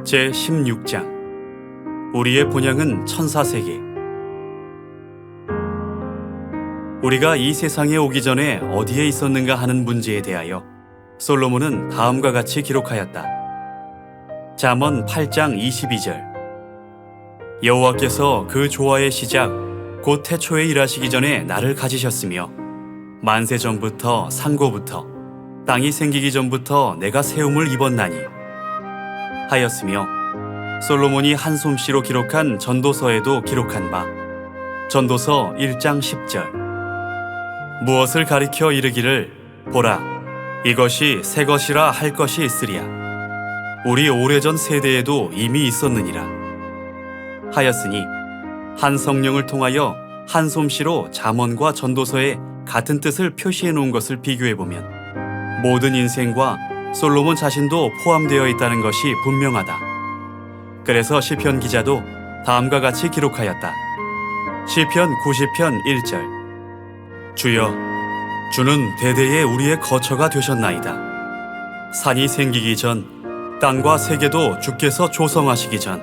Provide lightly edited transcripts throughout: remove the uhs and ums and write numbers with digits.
제16장 우리의 본향은 천사세계. 우리가 이 세상에 오기 전에 어디에 있었는가 하는 문제에 대하여 솔로몬은 다음과 같이 기록하였다. 잠언 8장 22절. 여호와께서 그 조화의 시작 곧 태초에 일하시기 전에 나를 가지셨으며 만세 전부터 상고부터 땅이 생기기 전부터 내가 세움을 입었나니 하였으며, 솔로몬이 한 솜씨로 기록한 전도서에도 기록한 바 전도서 1장 10절. 무엇을 가리켜 이르기를 보라 이것이 새 것이라 할 것이 있으리야. 우리 오래전 세대에도 이미 있었느니라 하였으니, 한 성령을 통하여 한 솜씨로 잠언과 전도서에 같은 뜻을 표시해 놓은 것을 비교해 보면 모든 인생과 솔로몬 자신도 포함되어 있다는 것이 분명하다. 그래서 시편 기자도 다음과 같이 기록하였다. 시편 90편 1절. 주여, 주는 대대에 우리의 거처가 되셨나이다. 산이 생기기 전, 땅과 세계도 주께서 조성하시기 전,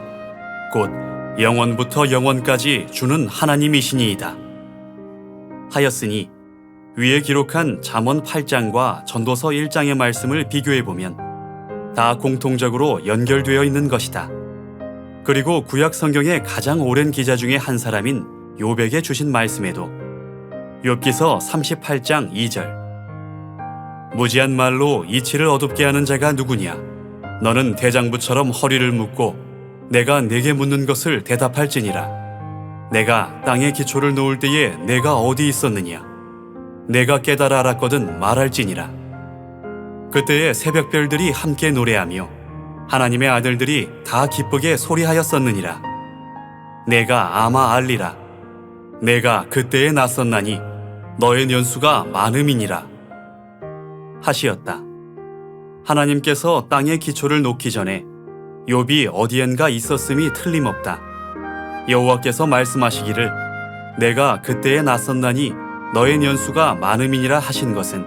곧 영원부터 영원까지 주는 하나님이시니이다 하였으니, 위에 기록한 잠언 8장과 전도서 1장의 말씀을 비교해보면 다 공통적으로 연결되어 있는 것이다. 그리고 구약 성경의 가장 오랜 기자 중에 한 사람인 욥에게 주신 말씀에도 욥기서 38장 2절. 무지한 말로 이치를 어둡게 하는 자가 누구냐? 너는 대장부처럼 허리를 묶고 내가 내게 묻는 것을 대답할지니라. 내가 땅에 기초를 놓을 때에 내가 어디 있었느냐? 내가 깨달아 알았거든 말할지니라. 그때에 새벽별들이 함께 노래하며 하나님의 아들들이 다 기쁘게 소리하였었느니라. 내가 아마 알리라. 내가 그때에 났었나니 너의 년수가 많음이니라 하시었다. 하나님께서 땅의 기초를 놓기 전에 욥이 어디엔가 있었음이 틀림없다. 여호와께서 말씀하시기를 내가 그때에 났었나니 너의 년수가 많음이니라 하신 것은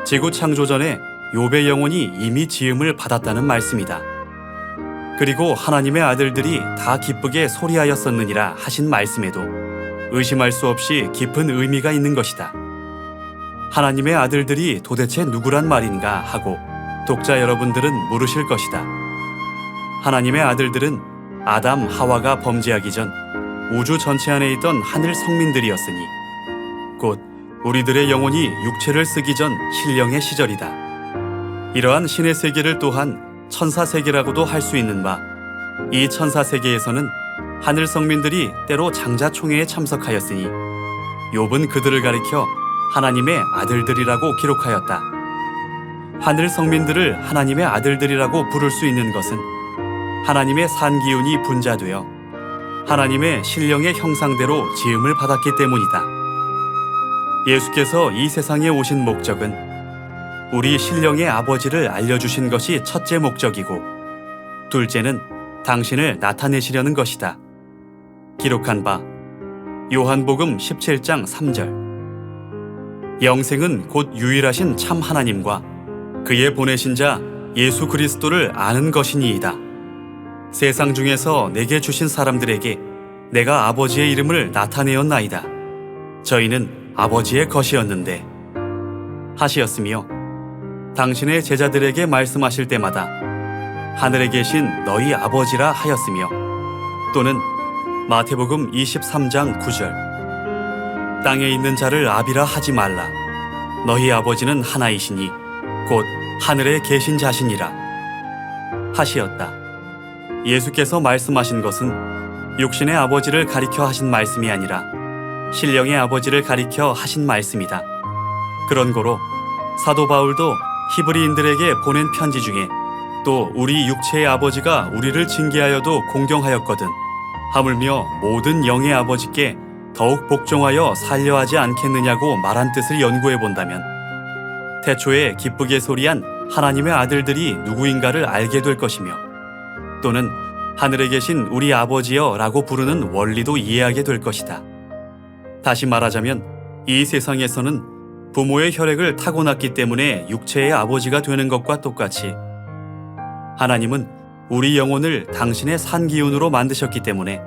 지구 창조 전에 욥의 영혼이 이미 지음을 받았다는 말씀이다. 그리고 하나님의 아들들이 다 기쁘게 소리하였었느니라 하신 말씀에도 의심할 수 없이 깊은 의미가 있는 것이다. 하나님의 아들들이 도대체 누구란 말인가 하고 독자 여러분들은 물으실 것이다. 하나님의 아들들은 아담, 하와가 범죄하기 전 우주 전체 안에 있던 하늘 성민들이었으니 곧 우리들의 영혼이 육체를 쓰기 전 신령의 시절이다. 이러한 신의 세계를 또한 천사 세계라고도 할 수 있는 바, 이 천사 세계에서는 하늘 성민들이 때로 장자총회에 참석하였으니 욥은 그들을 가리켜 하나님의 아들들이라고 기록하였다. 하늘 성민들을 하나님의 아들들이라고 부를 수 있는 것은 하나님의 산 기운이 분자되어 하나님의 신령의 형상대로 지음을 받았기 때문이다. 예수께서 이 세상에 오신 목적은 우리 신령의 아버지를 알려주신 것이 첫째 목적이고, 둘째는 당신을 나타내시려는 것이다. 기록한 바 요한복음 17장 3절. 영생은 곧 유일하신 참 하나님과 그의 보내신 자 예수 그리스도를 아는 것이니이다. 세상 중에서 내게 주신 사람들에게 내가 아버지의 이름을 나타내었나이다. 저희는 아버지의 것이었는데 하시었으며, 당신의 제자들에게 말씀하실 때마다 하늘에 계신 너희 아버지라 하였으며, 또는 마태복음 23장 9절. 땅에 있는 자를 아비라 하지 말라. 너희 아버지는 하나이시니 곧 하늘에 계신 자시니라 하시었다. 예수께서 말씀하신 것은 육신의 아버지를 가리켜 하신 말씀이 아니라 신령의 아버지를 가리켜 하신 말씀이다. 그런 고로 사도 바울도 히브리인들에게 보낸 편지 중에 또 우리 육체의 아버지가 우리를 징계하여도 공경하였거든 하물며 모든 영의 아버지께 더욱 복종하여 살려하지 않겠느냐고 말한 뜻을 연구해 본다면 태초에 기쁘게 소리한 하나님의 아들들이 누구인가를 알게 될 것이며, 또는 하늘에 계신 우리 아버지여 라고 부르는 원리도 이해하게 될 것이다. 다시 말하자면 이 세상에서는 부모의 혈액을 타고났기 때문에 육체의 아버지가 되는 것과 똑같이 하나님은 우리 영혼을 당신의 산 기운으로 만드셨기 때문에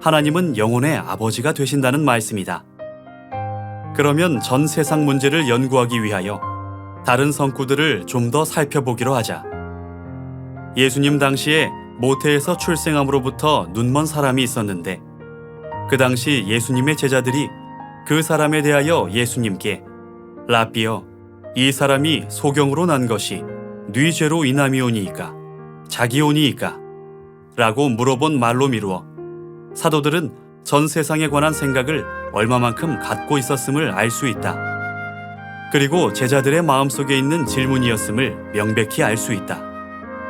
하나님은 영혼의 아버지가 되신다는 말씀이다. 그러면 전 세상 문제를 연구하기 위하여 다른 성구들을 좀 더 살펴보기로 하자. 예수님 당시에 모태에서 출생함으로부터 눈먼 사람이 있었는데 그 당시 예수님의 제자들이 그 사람에 대하여 예수님께 라삐여, 이 사람이 소경으로 난 것이 네 죄로 인함이오니이까 자기오니이까 라고 물어본 말로 미루어 사도들은 전 세상에 관한 생각을 얼마만큼 갖고 있었음을 알 수 있다. 그리고 제자들의 마음속에 있는 질문이었음을 명백히 알 수 있다.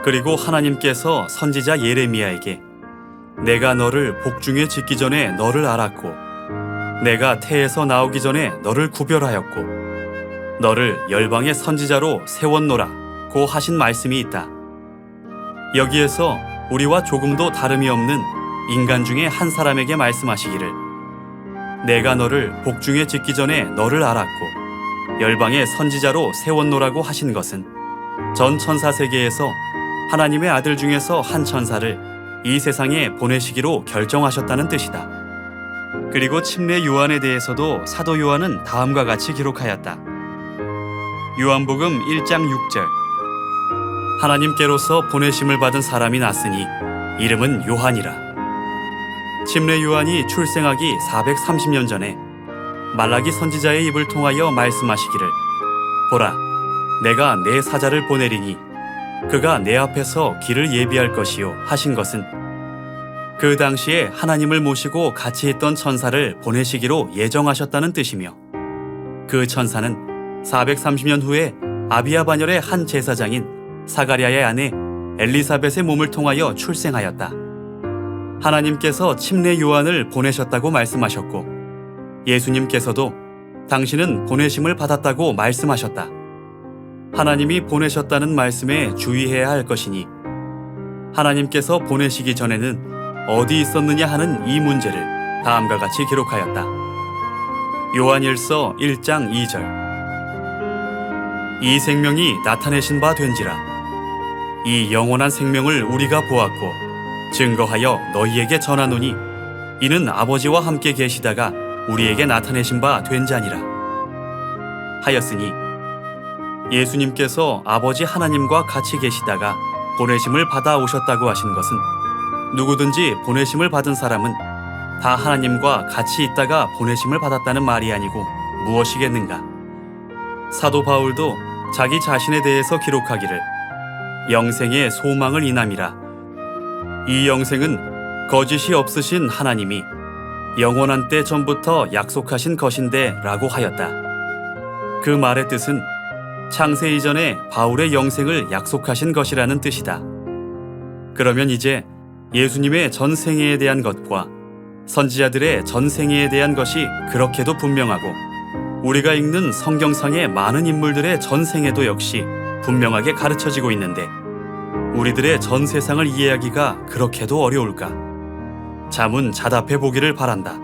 그리고 하나님께서 선지자 예레미야에게 내가 너를 복중에 짓기 전에 너를 알았고 내가 태에서 나오기 전에 너를 구별하였고 너를 열방의 선지자로 세웠노라 고 하신 말씀이 있다. 여기에서 우리와 조금도 다름이 없는 인간 중에 한 사람에게 말씀하시기를 내가 너를 복중에 짓기 전에 너를 알았고 열방의 선지자로 세웠노라고 하신 것은 전 천사 세계에서 하나님의 아들 중에서 한 천사를 이 세상에 보내시기로 결정하셨다는 뜻이다. 그리고 침례 요한에 대해서도 사도 요한은 다음과 같이 기록하였다. 요한복음 1장 6절 하나님께로서 보내심을 받은 사람이 났으니 이름은 요한이라. 침례 요한이 출생하기 430년 전에 말라기 선지자의 입을 통하여 말씀하시기를 보라, 내가 내 사자를 보내리니 그가 내 앞에서 길을 예비할 것이요 하신 것은 그 당시에 하나님을 모시고 같이 있던 천사를 보내시기로 예정하셨다는 뜻이며 그 천사는 430년 후에 아비야 반열의 한 제사장인 사가랴의 아내 엘리사벳의 몸을 통하여 출생하였다. 하나님께서 침례 요한을 보내셨다고 말씀하셨고 예수님께서도 당신은 보내심을 받았다고 말씀하셨다. 하나님이 보내셨다는 말씀에 주의해야 할 것이니 하나님께서 보내시기 전에는 어디 있었느냐 하는 이 문제를 다음과 같이 기록하였다. 요한일서 1장 2절 이 생명이 나타내신 바 된지라. 이 영원한 생명을 우리가 보았고 증거하여 너희에게 전하노니 이는 아버지와 함께 계시다가 우리에게 나타내신 바 된 자니라 하였으니 예수님께서 아버지 하나님과 같이 계시다가 보내심을 받아 오셨다고 하신 것은 누구든지 보내심을 받은 사람은 다 하나님과 같이 있다가 보내심을 받았다는 말이 아니고 무엇이겠는가. 사도 바울도 자기 자신에 대해서 기록하기를 영생의 소망을 인함이라. 이 영생은 거짓이 없으신 하나님이 영원한 때 전부터 약속하신 것인데 라고 하였다. 그 말의 뜻은 창세 이전에 바울의 영생을 약속하신 것이라는 뜻이다. 그러면 이제 예수님의 전생애에 대한 것과 선지자들의 전생애에 대한 것이 그렇게도 분명하고 우리가 읽는 성경상의 많은 인물들의 전생애도 역시 분명하게 가르쳐지고 있는데 우리들의 전 세상을 이해하기가 그렇게도 어려울까? 자문자답해 보기를 바란다.